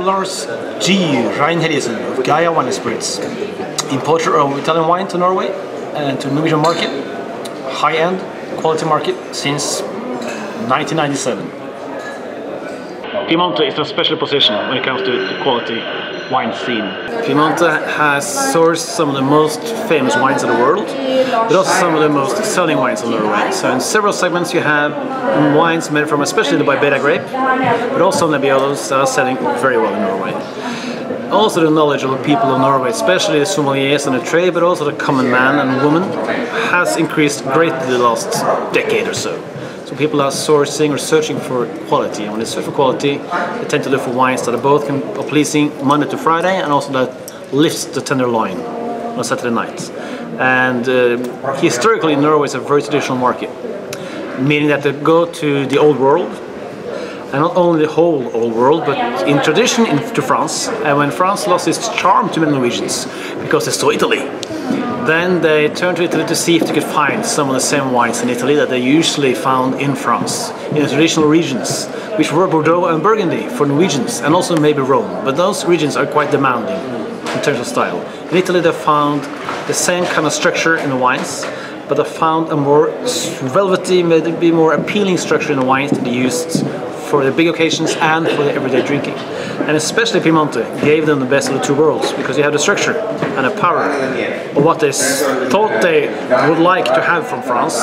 Lars Rein-Helliesen of Gaia Wine & Spirits, importer of Italian wine to Norway and to Norwegian market, high-end quality market since 1997. Piedmontese is in a special position when it comes to the quality wine scene. Piedmontese has sourced some of the most famous wines in the world, but also some of the most selling wines in Norway. So in several segments you have wines made from especially the Barbera grape, but also the Barolos that are selling very well in Norway. Also the knowledge of the people of Norway, especially the sommeliers and the trade, but also the common man and woman, has increased greatly the last decade or so. So people are sourcing or searching for quality, and when they search for quality, they tend to look for wines that are both pleasing Monday to Friday and also that lifts the tenderloin on Saturday night. And historically, Norway is a very traditional market, meaning that they go to the old world, and not only the whole old world, but in tradition to France. And when France lost its charm to many Norwegians because they saw Italy, then they turned to Italy to see if they could find some of the same wines in Italy that they usually found in France, in the traditional regions, which were Bordeaux and Burgundy for Norwegians, and also maybe Rome. But those regions are quite demanding in terms of style. In Italy they found the same kind of structure in the wines, but they found a more velvety, maybe more appealing structure in the wines that they used for the big occasions and for the everyday drinking. And especially Piedmontese gave them the best of the two worlds, because they had the structure and the power of what they thought they would like to have from France,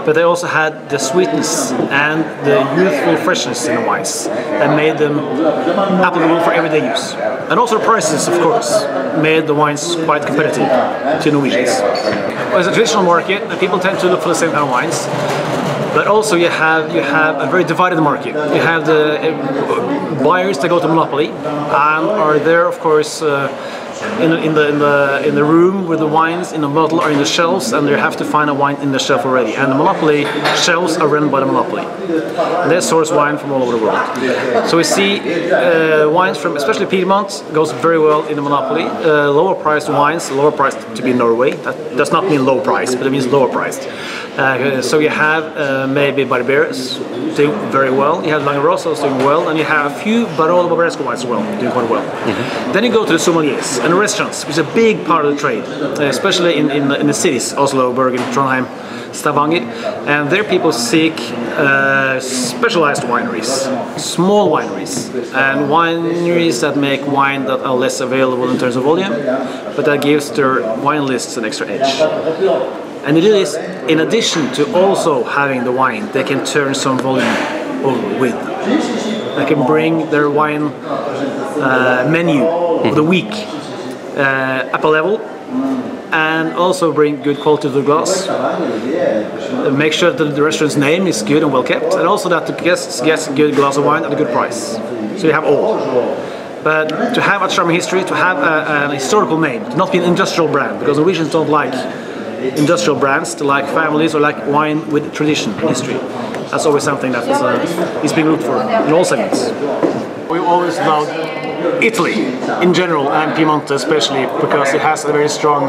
but they also had the sweetness and the youthful freshness in the wines that made them applicable for everyday use. And also the prices, of course, made the wines quite competitive to Norwegians. Well, it's a traditional market, and people tend to look for the same kind of wines. But also you have a very divided market. You have the buyers that go to monopoly and are there, of course, in the room with the wines in the bottle or in the shelves, and they have to find a wine in the shelf already. And the monopoly shelves are run by the monopoly. And they source wine from all over the world. So we see wines from, especially Piedmont, goes very well in the monopoly. Lower priced wines, lower priced to be in Norway. That does not mean low price, but it means lower priced. So you have maybe Barberas doing very well, you have Langerosas doing well, and you have a few Barolo wines as well, doing quite well. Then you go to the sommeliers and the restaurants, which is a big part of the trade, especially in the cities, Oslo, Bergen, Trondheim, Stavanger, and there people seek specialized wineries, small wineries, and wineries that make wine that are less available in terms of volume, but that gives their wine lists an extra edge. And they do this in addition to also having the wine they can turn some volume over with. They can bring their wine menu of the week up a level, and also bring good quality to the glass. Make sure that the restaurant's name is good and well kept, and also that the guests get a good glass of wine at a good price. So you have all. But to have a charming history, to have an historical name, to not be an industrial brand, because Norwegians don't like industrial brands, to like families or like wine with tradition and history. That's always something that is being looked for in all segments. We always loved Italy in general, and Piedmont especially, because it has a very strong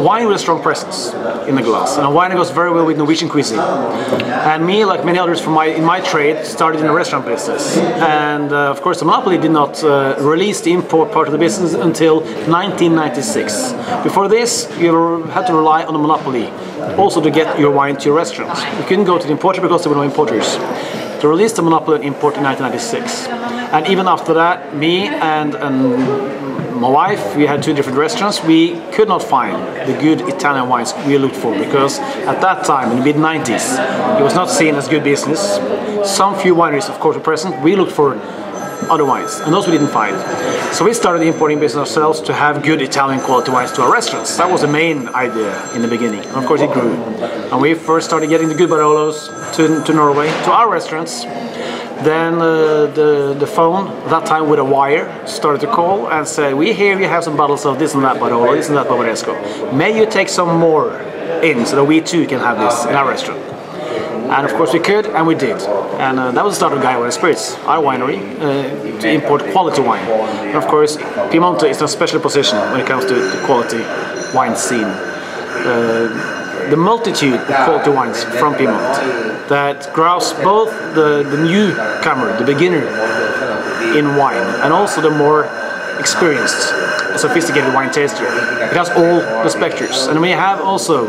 wine with a strong presence in the glass, and a wine that goes very well with Norwegian cuisine. And me, like many others in my trade, started in the restaurant business, and of course the monopoly did not release the import part of the business until 1996. Before this, you had to rely on the monopoly also to get your wine to your restaurants. You couldn't go to the importer because there were no importers. They released the monopoly on import in 1996, and even after that, me and my wife, we had two different restaurants. We could not find the good Italian wines we looked for, because at that time, in the mid-90s, it was not seen as good business. Some few wineries, of course, were present. We looked for other wines, and those we didn't find. So we started the importing business ourselves to have good Italian quality wines to our restaurants. That was the main idea in the beginning, and of course it grew. And we first started getting the good Barolos to Norway, to our restaurants. Then the phone, that time with a wire, started to call and say, we hear you have some bottles of this and that Barolo, this and that Barbaresco. May you take some more in so that we too can have this in our restaurant? And of course we could, and we did. And that was the start of Gaia Wine & Spirits, our winery, to import quality wine. And of course, Piedmontese is in a special position when it comes to the quality wine scene. the multitude of quality wines from Piedmont that grasp both the newcomer, the beginner in wine, and also the more experienced, sophisticated wine taster. It has all the specters, and we have also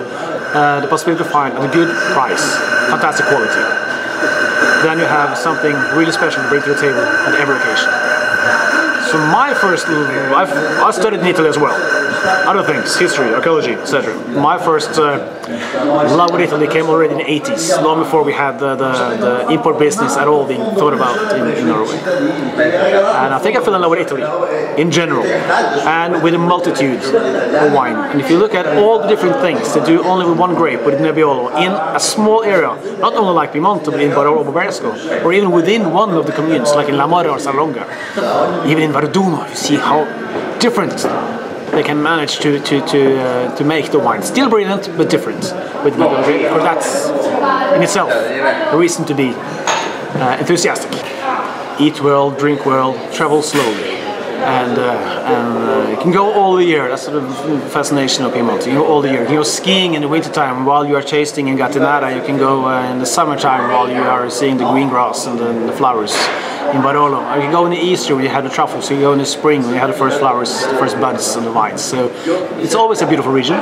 the possibility to find at a good price, fantastic quality. Then you have something really special to bring to the table at every occasion. So my first, I studied in Italy as well. Other things, history, archaeology, etc. My first love with Italy came already in the 80s, long before we had the import business at all being thought about in Norway. And I think I fell in love with Italy in general, and with a multitude of wine. And if you look at all the different things they do only with one grape, with Nebbiolo, in a small area, not only like Piedmont, but in Barolo or or even within one of the communes, like in La Marra or Salonga, even in Varduno, you see how different they can manage to make the wine. Still brilliant, but different. But that's in itself a reason to be enthusiastic. Eat well, drink well, travel slowly, and you can go all the year. That's sort of the fascination of Piedmont. You can go all the year. You can go skiing in the wintertime while you are tasting in Gattinara. You can go in the summertime while you are seeing the green grass and the flowers in Barolo. You can go in the Easter when you have the truffles. You go in the spring when you have the first flowers, the first buds on the vines. So it's always a beautiful region.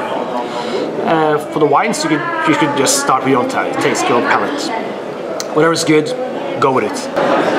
For the wines, you could just start with your own taste, your own palate. Whatever's good, go with it.